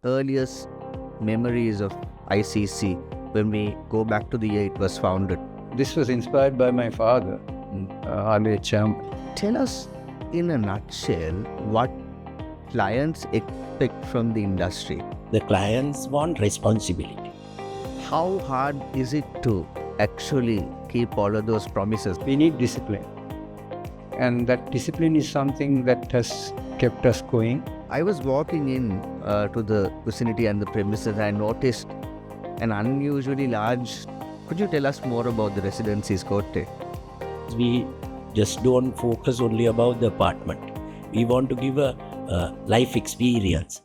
earliest memories of ICC when we go back to the year it was founded? This was inspired by my father, earlier chairman. Tell us in a nutshell what clients expect from the industry. The clients want responsibility. How hard is it to actually keep all of those promises? We need discipline. And that discipline is something that has kept us going. I was walking in to the vicinity and the premises. I noticed an unusually large. Could you tell us more about the Residencies Kotte? We just don't focus only about the apartment. We want to give a life experience.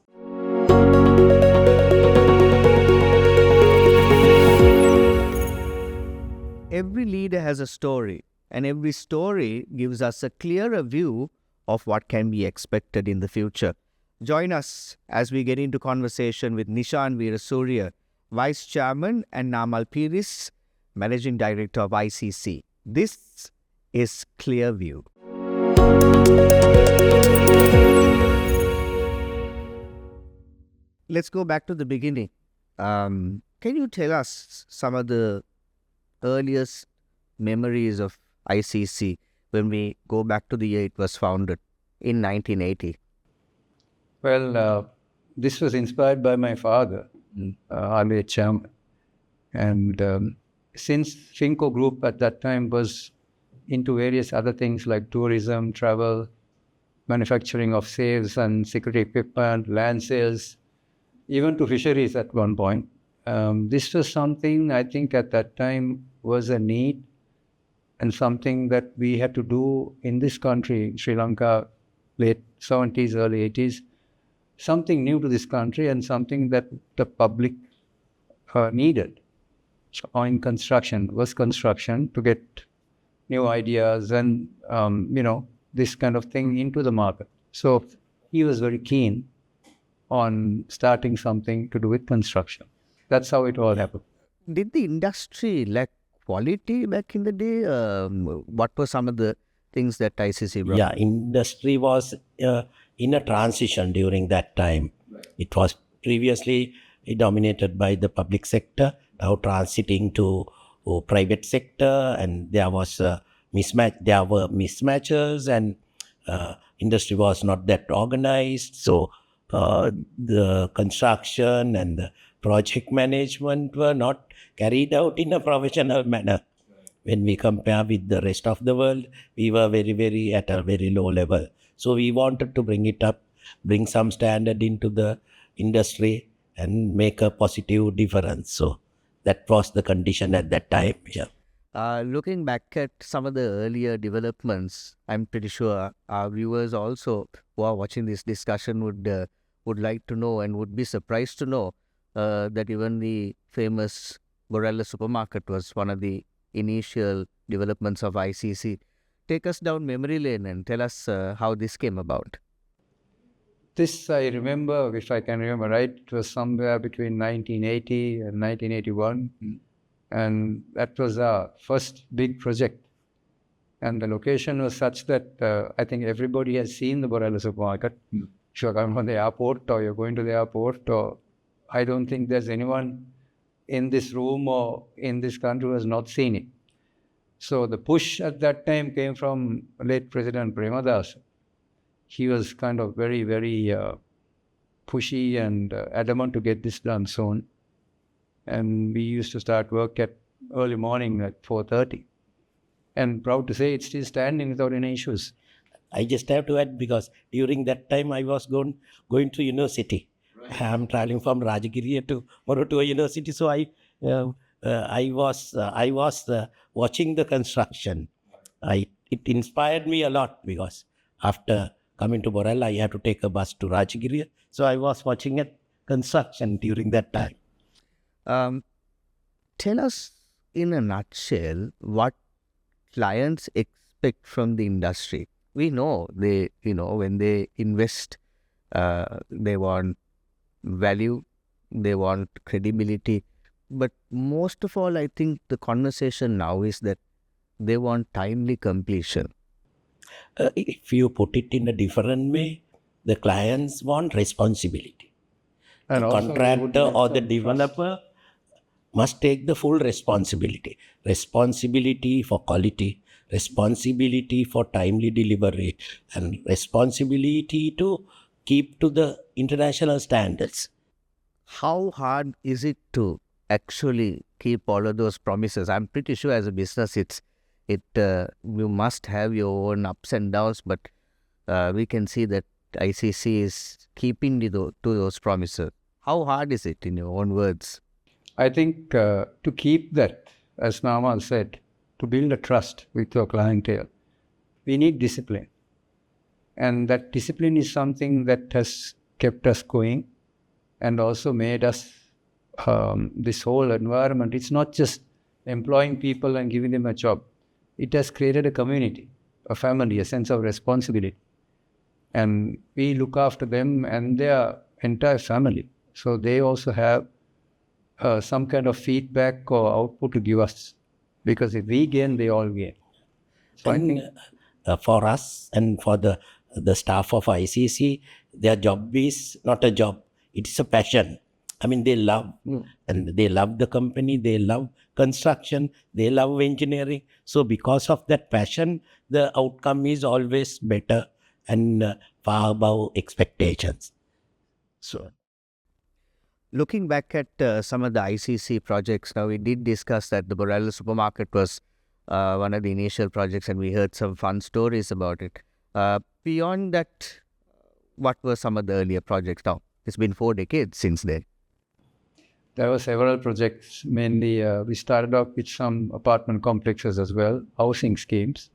Every leader has a story, and every story gives us a clearer view of what can be expected in the future. Join us as we get into conversation with Nishan Veerasurya, Vice Chairman, and Namal Piris, Managing Director of ICC. This is Clear View. Let's go back to the beginning. Can you tell us some of the earliest memories of ICC when we go back to the year it was founded in 1980? Well, this was inspired by my father, earlier chairman. And since Finco Group at that time was into various other things like tourism, travel, manufacturing of safes and security equipment, land sales, even to fisheries at one point. This was something I think at that time was a need and something that we had to do in this country, Sri Lanka, late 70s, early 80s. Something new to this country and something that the public needed. In construction, was construction to get new ideas and, this kind of thing into the market. So he was very keen on starting something to do with construction. That's how it all happened. Did the industry lack quality back in the day? What were some of the things that ICC brought? Yeah, industry was in a transition during that time. It was previously dominated by the public sector, now transiting to private sector, and there was a mismatch. There were mismatches, and industry was not that organized. So the construction and the project management were not carried out in a professional manner. When we compare with the rest of the world, we were very at a very low level. So we wanted to bring it up, bring some standard into the industry and make a positive difference. So that was the condition at that time. Yeah. Looking back at some of the earlier developments, I'm pretty sure our viewers also who are watching this discussion would like to know and would be surprised to know that even the famous Borella supermarket was one of the initial developments of ICC. Take us down memory lane and tell us how this came about. This I remember, if I can remember right, it was somewhere between 1980 and 1981. And that was our first big project. And the location was such that I think everybody has seen the Borella supermarket. If you're coming from the airport or you're going to the airport, or I don't think there's anyone in this room or in this country who has not seen it. So the push at that time came from late President Premadas. He was kind of very pushy and adamant to get this done soon. And we used to start work at early morning at 4:30. And proud to say it's still standing without any issues. I just have to add, because during that time I was going to university. Right. I'm traveling from Rajagiriya to Morotua University, so I was watching the construction. It inspired me a lot, because after coming to Borella, I had to take a bus to Rajagiriya. So I was watching it construction during that time. Tell us in a nutshell what clients expect from the industry. We know when they invest, they want value, they want credibility. But most of all, I think the conversation now is that they want timely completion. If you put it in a different way, the clients want responsibility. And the also we would contractor or the mention trust. developer must take the full responsibility. Responsibility for quality, responsibility for timely delivery, and responsibility to keep to the international standards. How hard is it to actually keep all of those promises? I'm pretty sure as a business, you must have your own ups and downs, but we can see that ICC is keeping to those promises. How hard is it, in your own words? I think to keep that, as Namal said, to build a trust with your clientele, we need discipline. And that discipline is something that has kept us going and also made us this whole environment. It's not just employing people and giving them a job. It has created a community, a family, a sense of responsibility. And we look after them and their entire family. So they also have some kind of feedback or output to give us. Because if we gain, they all gain. So I think For us and for the staff of ICC, their job is not a job, it's a passion. I mean, they love, and they love the company, they love construction, they love engineering. So because of that passion, the outcome is always better and far above expectations. So Looking back at some of the ICC projects, now we did discuss that the Borrello supermarket was one of the initial projects, and we heard some fun stories about it. Beyond that, what were some of the earlier projects? Now, it's been 4 decades since then. there were several projects. Mainly, we started off with some apartment complexes as well, housing schemes,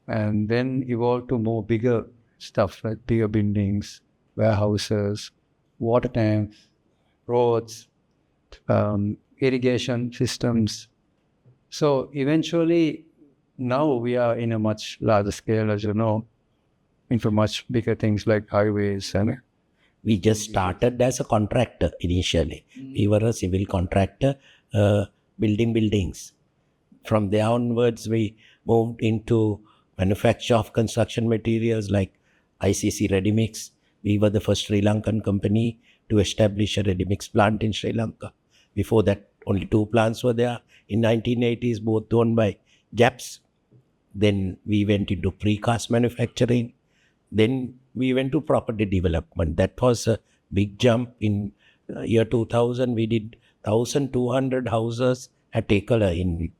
and then evolved to more bigger stuff like bigger buildings, warehouses, water tanks, roads, irrigation systems. So eventually, now we are in a much larger scale, as you know, into much bigger things like highways and we just started as a contractor initially. We were a civil contractor building buildings. From there onwards, we moved into manufacture of construction materials like ICC Ready-Mix. We were the first Sri Lankan company to establish a ready-mix plant in Sri Lanka. Before that, only 2 plants were there. In 1980s, both owned by Japs. Then we went into precast manufacturing. Then we went to property development. That was a big jump. In year 2000, we did 1,200 houses at Ekala in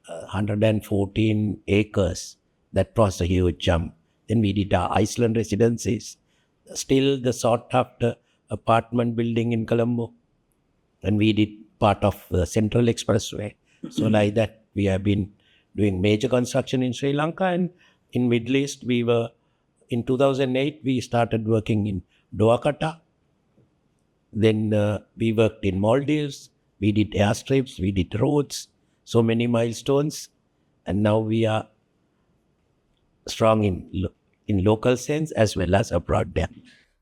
114 acres. That was a huge jump. Then we did our Iceland residencies. Still the sought after apartment building in Colombo. And we did part of the Central Expressway. So like that, we have been doing major construction in Sri Lanka, and in Middle East, in 2008, we started working in Doha. Then we worked in Maldives. We did airstrips, we did roads, so many milestones. And now we are strong in local sense as well as abroad there.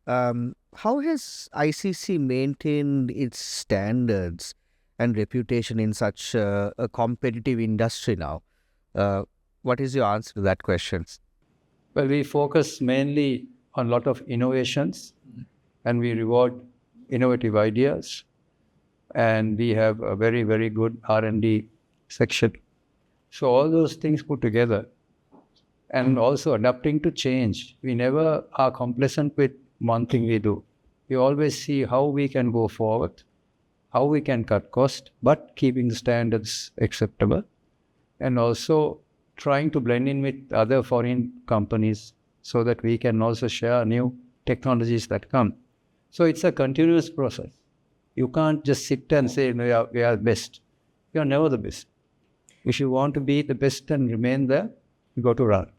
How has ICC maintained its standards and reputation in such a competitive industry now? What is your answer to that question? well, we focus mainly on a lot of innovations, and we reward innovative ideas, and we have a very, very good R&D section. So all those things put together, and also adapting to change. We never are complacent with one thing we do. We always see how we can go forward, how we can cut cost, but keeping the standards acceptable, and also trying to blend in with other foreign companies so that we can also share new technologies that come. So it's a continuous process. You can't just sit and say, no, we are best. You are never the best. If you want to be the best and remain there, you got to run.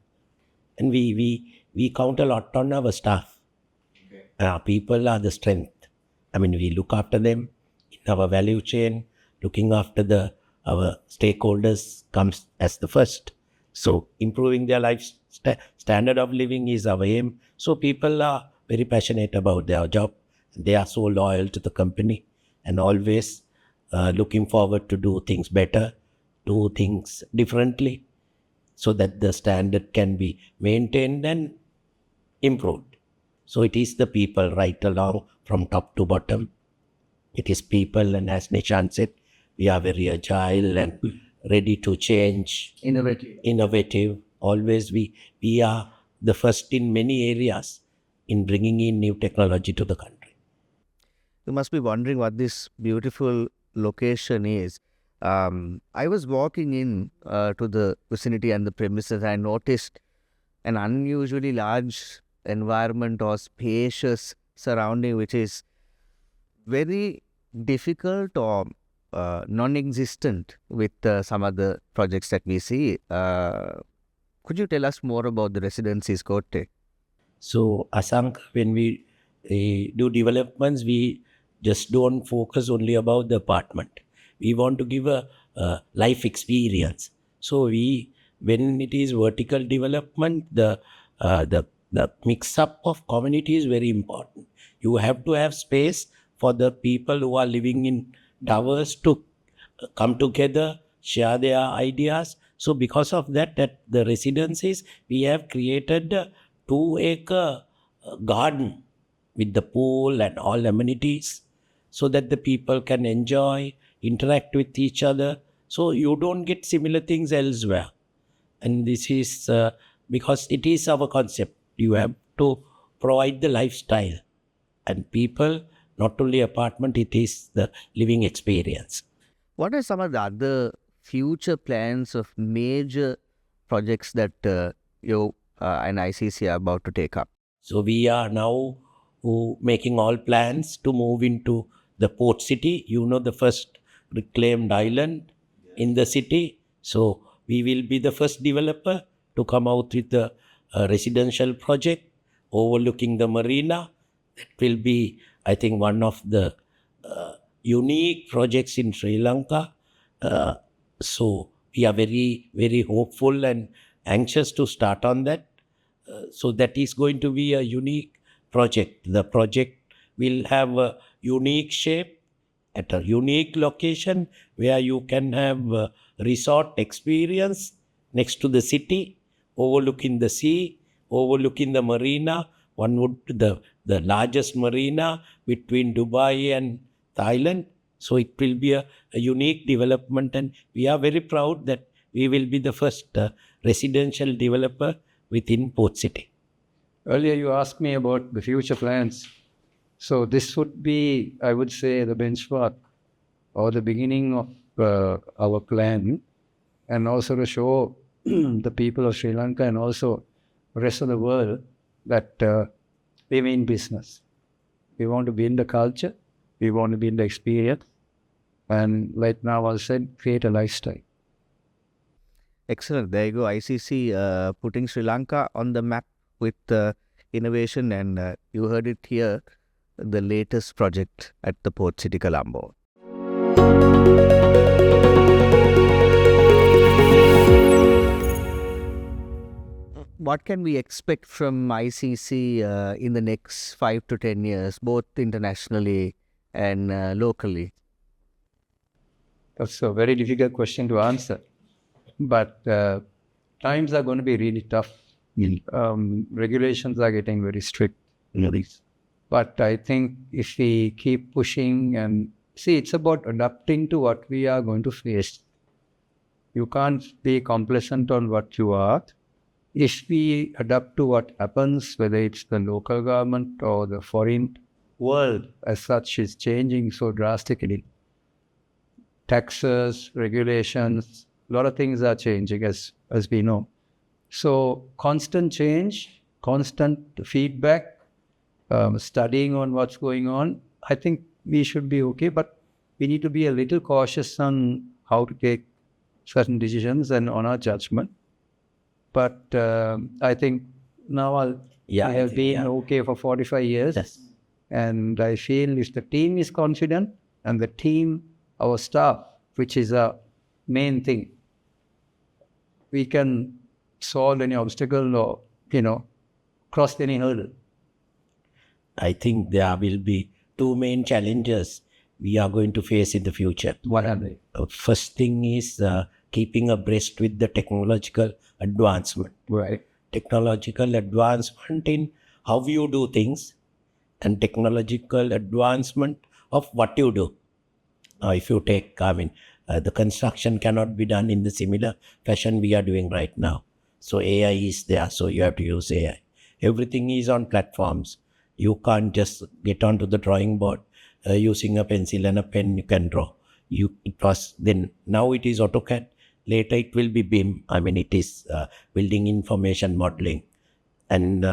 And we count a lot on our staff. Our people are the strength. I mean, we look after them in our value chain. Looking after our stakeholders comes as the first. So improving their life standard of living is our aim. So people are very passionate about their job. They are so loyal to the company and always looking forward to do things better, do things differently, so that the standard can be maintained and improved. So it is the people right along from top to bottom It is people, and as Nishan said, we are very agile and ready to change. Innovative. Always we are the first in many areas in bringing in new technology to the country. You must be wondering what this beautiful location is. I was walking in to the vicinity and the premises. I noticed an unusually large environment or spacious surrounding, which is very difficult or non-existent with some other projects that we see. Could you tell us more about the Residencies Kotte? So, Asank, when we do developments, we just don't focus only about the apartment. We want to give a life experience. So, when it is vertical development, the mix up of community is very important. You have to have space for the people who are living in towers to come together, share their ideas. So because of that, at the residencies, we have created a 2-acre garden with the pool and all amenities so that the people can enjoy, interact with each other. So you don't get similar things elsewhere. And this is because it is our concept. You have to provide the lifestyle and people, not only apartment, it is the living experience. What are some of the other future plans of major projects that you and ICC are about to take up? So we are now making all plans to move into the port city. You know, the first reclaimed island in the city. So we will be the first developer to come out with a residential project overlooking the marina. That will be, I think, one of the unique projects in Sri Lanka. So we are very, very hopeful and anxious to start on that. So that is going to be a unique project. The project will have a unique shape at a unique location where you can have a resort experience next to the city, overlooking the sea, overlooking the marina. One would the largest marina between Dubai and Thailand. So it will be a unique development, and we are very proud that we will be the first residential developer within Port City. Earlier, you asked me about the future plans. So this would be, I would say, the benchmark or the beginning of our plan, and also to show the people of Sri Lanka and also the rest of the world that we mean business. We want to be in the culture, we want to be in the experience, and like now I said, create a lifestyle. Excellent. There you go. ICC putting Sri Lanka on the map with innovation, and you heard it here, the latest project at the Port City, Colombo. What can we expect from ICC in the next 5 to 10 years, both internationally and locally? That's a very difficult question to answer. But times are going to be really tough. Regulations are getting very strict. But I think if we keep pushing and see, it's about adapting to what we are going to face. You can't be complacent on what you are. If we adapt to what happens, whether it's the local government or the foreign world as such is changing so drastically, taxes, regulations, a lot of things are changing as we know. So constant change, constant feedback, studying on what's going on, I think we should be okay, but we need to be a little cautious on how to take certain decisions and on our judgment. But I think now I have been okay for 45 years. Yes. And I feel if the team is confident and the team, our staff, which is a main thing, we can solve any obstacle or, cross any hurdle. I think there will be two main challenges we are going to face in the future. What are they? First thing is keeping abreast with the technological advancement. Right. Technological advancement in how you do things and technological advancement of what you do. If you take, the construction cannot be done in the similar fashion we are doing right now. So AI is there, so you have to use AI. Everything is on platforms. You can't just get onto the drawing board using a pencil and a pen. You can draw. Now it is AutoCAD. Later it will be BIM. It is building information modeling, and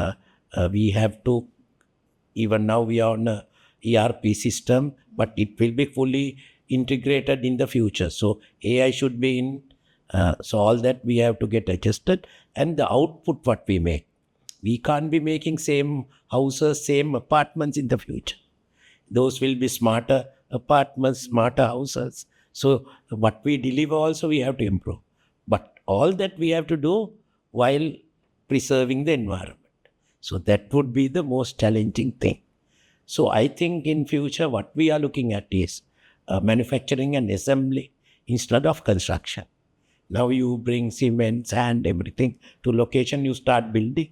we have to. Even now we are on a ERP system, but it will be fully integrated in the future. So AI should be in. So all that we have to get adjusted, and the output what we make. We can't be making same houses, same apartments in the future. Those will be smarter apartments, smarter houses. So what we deliver also we have to improve. But all that we have to do while preserving the environment. So that would be the most challenging thing. So I think in future what we are looking at is manufacturing and assembly instead of construction. Now you bring cement, sand, everything to location, you start building,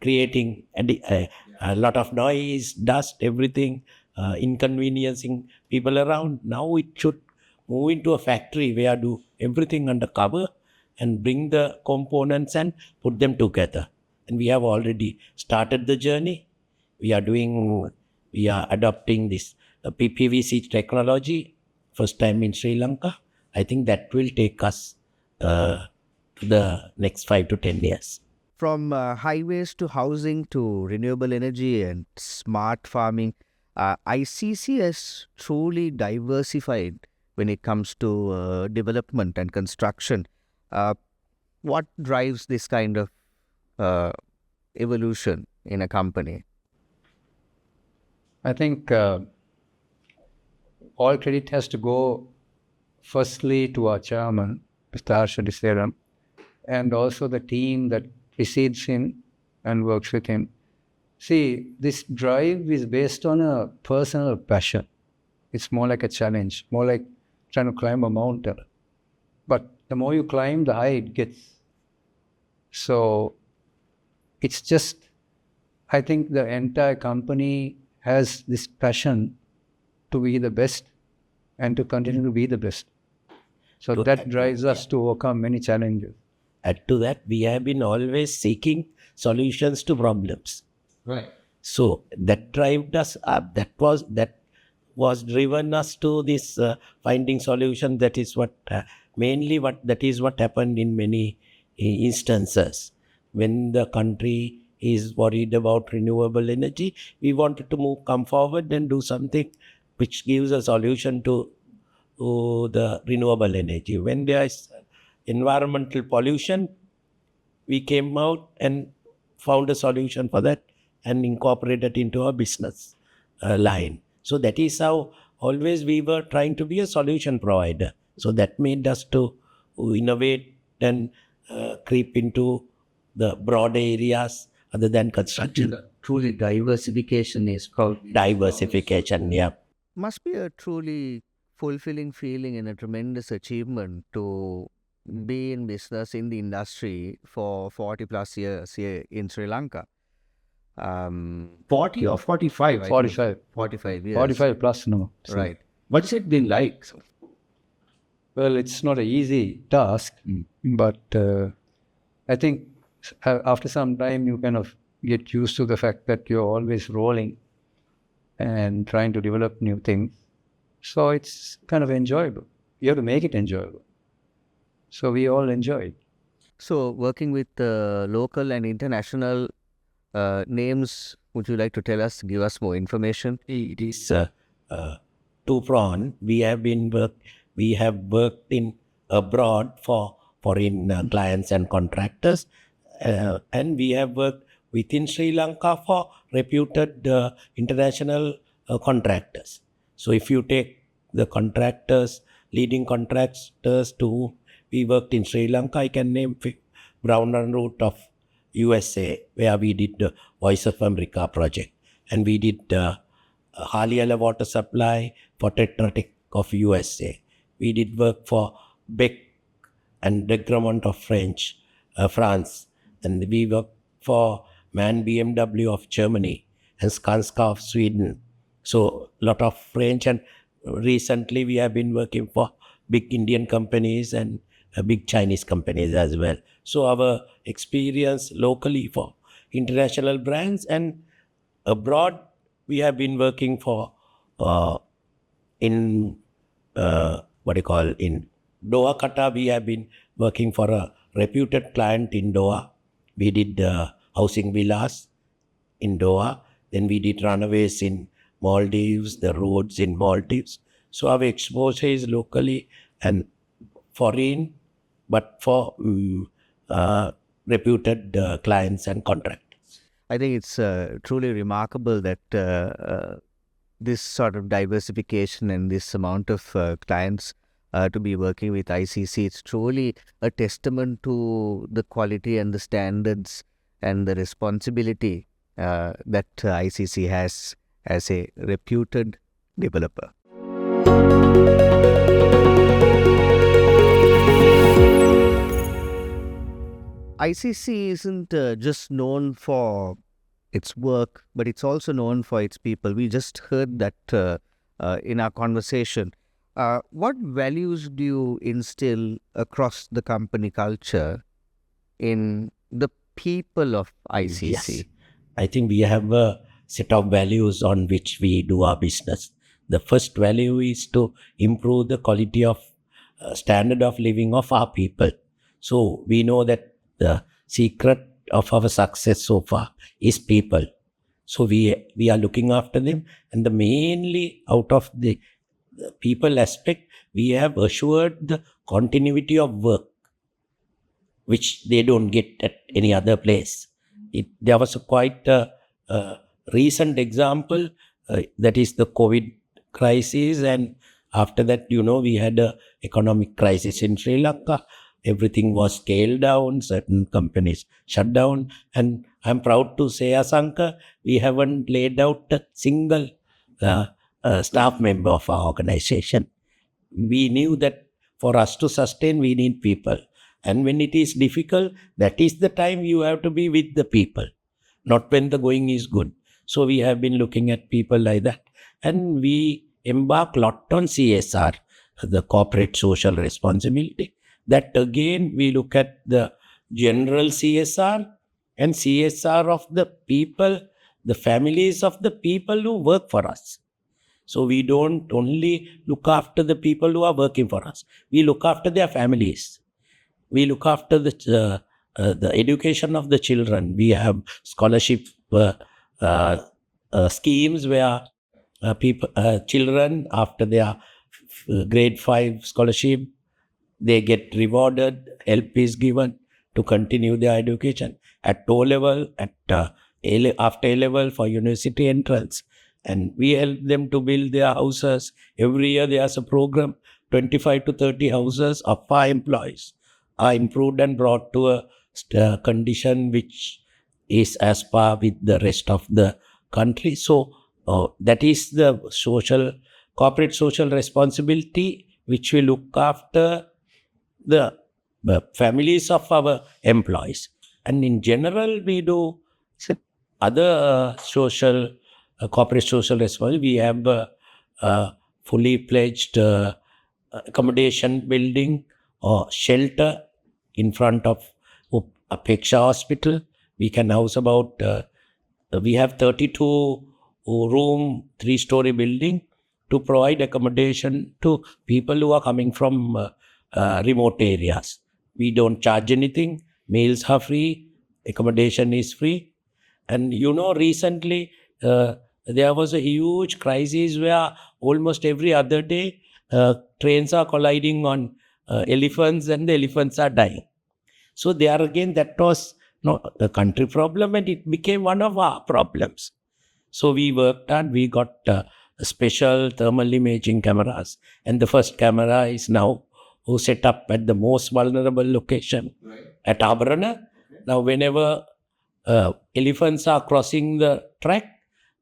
creating a lot of noise, dust, everything, inconveniencing people around. Now it should move into a factory where do everything under cover and bring the components and put them together. And we have already started the journey. We are adopting this PPVC technology, first time in Sri Lanka. I think that will take us to the next 5 to 10 years. From highways to housing to renewable energy and smart farming, ICC has truly diversified when it comes to development and construction. What drives this kind of evolution in a company? I think all credit has to go firstly to our chairman, Mr. Harsha Diseram, and also the team that precedes him and works with him. See, this drive is based on a personal passion. It's more like a challenge, more like trying to climb a mountain. But the more you climb, the higher it gets. So it's just, I think the entire company has this passion to be the best and to continue to be the best. So that drives us to overcome many challenges. Add to that, we have been always seeking solutions to problems. Right. So that drove us up. That was driven us to this finding solution. That is what what happened in many instances. When the country is worried about renewable energy, we wanted to come forward and do something which gives a solution to the renewable energy. When there is environmental pollution, we came out and found a solution for that and incorporated into our business line. So that is how always we were trying to be a solution provider. So that made us to innovate and creep into the broader areas other than construction. Truly diversification is called. Diversification, yeah. Must be a truly fulfilling feeling and a tremendous achievement to be in business in the industry for 40 plus years here in Sri Lanka. 40 or 45? 45. 45 years. 45 plus now. So. Right. What's it been like? Well, it's not an easy task, but I think after some time you kind of get used to the fact that you're always rolling and trying to develop new things. So it's kind of enjoyable. You have to make it enjoyable. So we all enjoy it. So working with local and international names, would you like to tell us, give us more information? It is two-pronged. We have worked in abroad for foreign clients and contractors, and we have worked within Sri Lanka for reputed international contractors. So if you take the contractors, leading contractors to whom we worked in Sri Lanka, I can name Brown and Root of USA, where we did the Voice of America project, and we did Haliala water supply for Tetra Tech of USA. We did work for Beck and Degremont of France, and we worked for MAN BMW of Germany and Skanska of Sweden. So lot of range, and recently we have been working for big Indian companies and big Chinese companies as well. So our experience locally for international brands, and abroad we have been working for in what do you call, in Doha, Qatar. We have been working for a reputed client in Doha. We did housing villas in Doha. Then we did runaways in Maldives, the roads in Maldives. So our exposure is locally and foreign, but for reputed clients and contractors. I think it's truly remarkable that this sort of diversification and this amount of clients to be working with ICC, it's truly a testament to the quality and the standards and the responsibility that ICC has as a reputed developer. ICC isn't just known for its work, but it's also known for its people. We just heard that in our conversation. What values do you instill across the company culture in the people of ICC? Yes, I think we have a set of values on which we do our business. The first value is to improve the quality of standard of living of our people. So we know that the secret of our success so far is people. So we are looking after them, and the mainly out of the people aspect, we have assured the continuity of work, which they don't get at any other place. There was a quite recent example, that is the COVID crisis, and after that, we had a economic crisis in Sri Lanka. Everything was scaled down, certain companies shut down, and I'm proud to say, Asanka, we haven't laid out a single staff member of our organization. We knew that for us to sustain, we need people. And when it is difficult, that is the time you have to be with the people, not when the going is good. So we have been looking at people like that. And we embark a lot on CSR, the corporate social responsibility. That again, we look at the general CSR and CSR of the people, the families of the people who work for us. So we don't only look after the people who are working for us. We look after their families. We look after the education of the children. We have scholarship schemes where children, after their grade 5 scholarship, they get rewarded, help is given to continue their education at O level, after A level for university entrance. And we help them to build their houses. Every year there's a program, 25 to 30 houses of our employees are improved and brought to a condition which is as par with the rest of the country. So that is the corporate social responsibility, which we look after the families of our employees. And in general, we do other corporate social responsibility. We have a fully pledged accommodation building or shelter in front of Apeksha Hospital. We can house about, we have 32 room, 3-story building to provide accommodation to people who are coming from remote areas. We don't charge anything. Meals are free. Accommodation is free. And recently there was a huge crisis where almost every other day trains are colliding on elephants, and the elephants are dying. So there again, that was not a country problem, and it became one of our problems. So we worked on, we got special thermal imaging cameras, and the first camera is now set up at the most vulnerable location at Abarana. Now whenever elephants are crossing the track,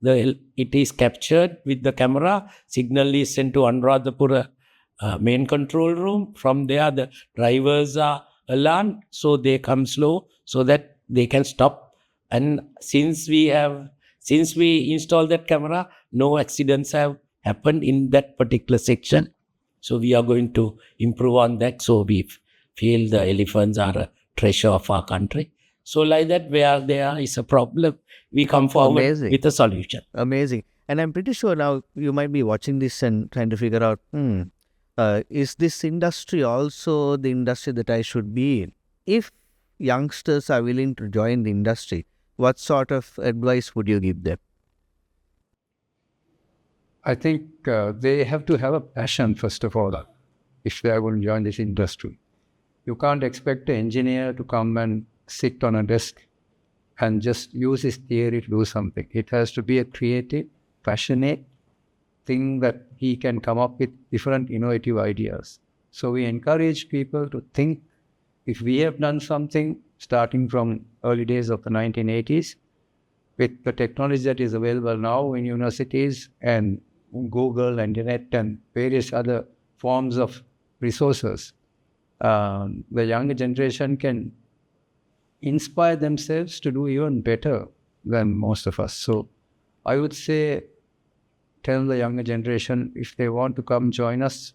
it is captured with the camera. Signal is sent to Anuradhapura main control room. From there, the drivers are alarmed, so they come slow so that they can stop. And since we have Since we installed that camera, no accidents have happened in that particular section. So we are going to improve on that. So we feel the elephants are a treasure of our country. So like that, where there is a problem, we come forward Amazing. with a solution. Amazing. And I'm pretty sure now you might be watching this and trying to figure out, is this industry also the industry that I should be in? If youngsters are willing to join the industry, what sort of advice would you give them? I think they have to have a passion, first of all, if they are going to join this industry. You can't expect an engineer to come and sit on a desk and just use his theory to do something. It has to be a creative, passionate thing that he can come up with different innovative ideas. So we encourage people to think, if we have done something starting from early days of the 1980s, with the technology that is available now in universities and Google, internet, and various other forms of resources, the younger generation can inspire themselves to do even better than most of us. So I would say, tell the younger generation, if they want to come join us,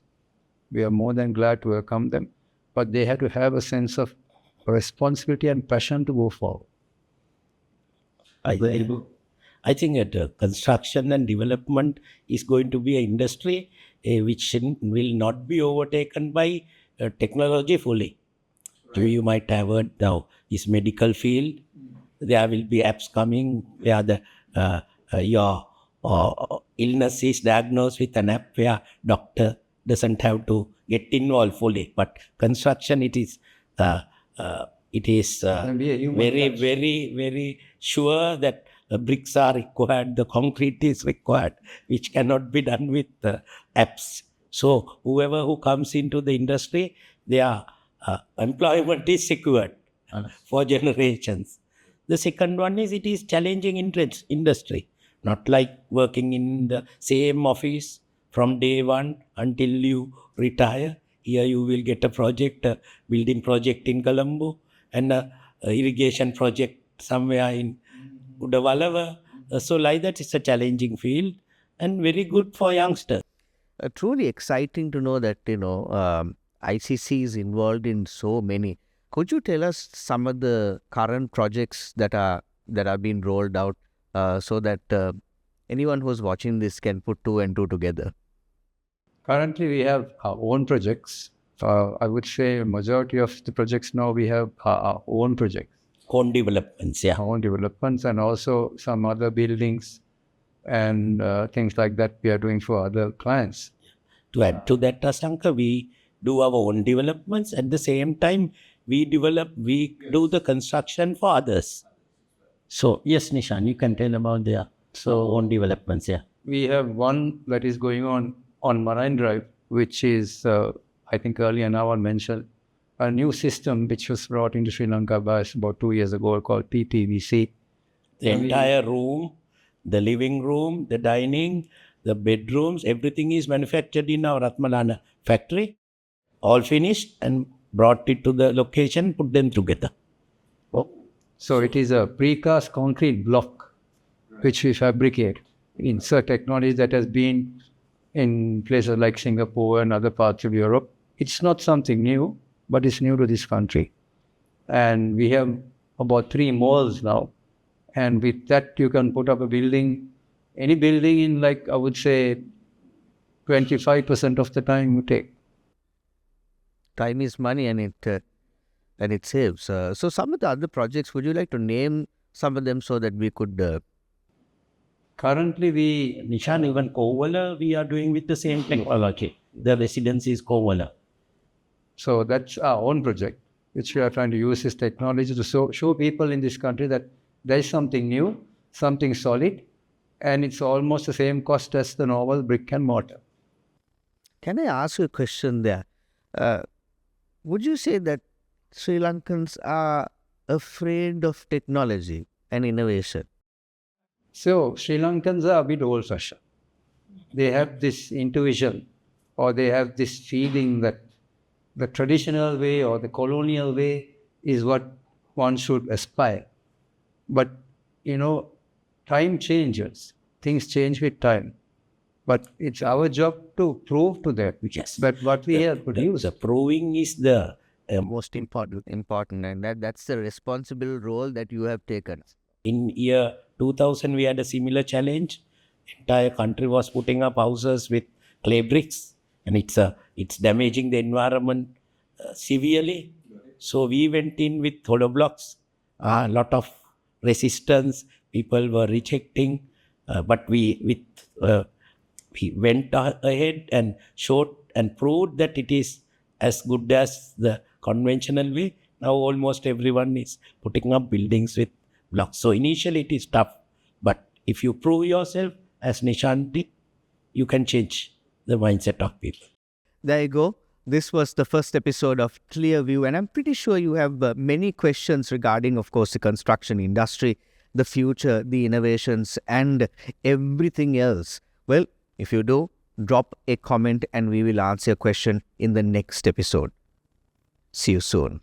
we are more than glad to welcome them. But they have to have a sense of responsibility and passion to go forward. I think that construction and development is going to be an industry which will not be overtaken by technology fully. Right. You might have heard now this medical field. There will be apps coming where your illness is diagnosed with an app where doctor doesn't have to get involved fully. But construction, it is very sure that bricks are required, the concrete is required, which cannot be done with apps. So whoever who comes into the industry, their employment is secured for generations. The second one is, it is challenging industry, not like working in the same office from day one until you retire. Here you will get a project, a building project in Colombo and a irrigation project somewhere in Udavalava. So like that, it's a challenging field and very good for youngsters. Truly exciting to know that, ICC is involved in so many. Could you tell us some of the current projects that are being rolled out so that anyone who's watching this can put two and two together? Currently, we have our own projects. I would say majority of the projects now we have our own projects. Own developments, yeah. Own developments, and also some other buildings and things like that we are doing for other clients. To add to that, Asanka, we do our own developments. At the same time, we do the construction for others. So, yes, Nishan, you can tell about their own developments, yeah. We have one that is going on Marine Drive, which is, I think earlier now I mentioned, a new system which was brought into Sri Lanka by about 2 years ago called PPVC. The entire room, the living room, the dining, the bedrooms, everything is manufactured in our Ratmalana factory, all finished and brought it to the location, put them together. Oh. So it is a precast concrete block which we fabricate. Insert technology that has been in places like Singapore and other parts of Europe. It's not something new, but it's new to this country. And we have about 3 malls now. And with that, you can put up a building, any building in, like, I would say, 25% of the time you take. Time is money, and it saves. So some of the other projects, would you like to name some of them so that we could... Currently, Nishan, even Kovala, we are doing with the same technology. The Residencies Kotte. So that's our own project, which we are trying to use this technology to show people in this country that there is something new, something solid, and it's almost the same cost as the normal brick and mortar. Can I ask you a question there? Would you say that Sri Lankans are afraid of technology and innovation? So Sri Lankans are a bit old-fashioned. They have this intuition, or they have this feeling that the traditional way or the colonial way is what one should aspire. But, time changes. Things change with time. But it's our job to prove to them Yes. that what we have produced. The proving is the Most important, and that's the responsible role that you have taken. in year 2000 we had a similar challenge. Entire country was putting up houses with clay bricks, and it's damaging the environment severely. So we went in with hollow blocks. A lot of resistance. People were rejecting, but we went ahead and showed and proved that it is as good as the conventional way. Now almost everyone is putting up buildings with blocks. So initially it is tough, but if you prove yourself, as Nishant did, you can change the mindset of people. There you go. This was the first episode of Clear View, and I'm pretty sure you have many questions regarding, of course, the construction industry, the future, the innovations, and everything else. Well, if you do, drop a comment and we will answer your question in the next episode. See you soon.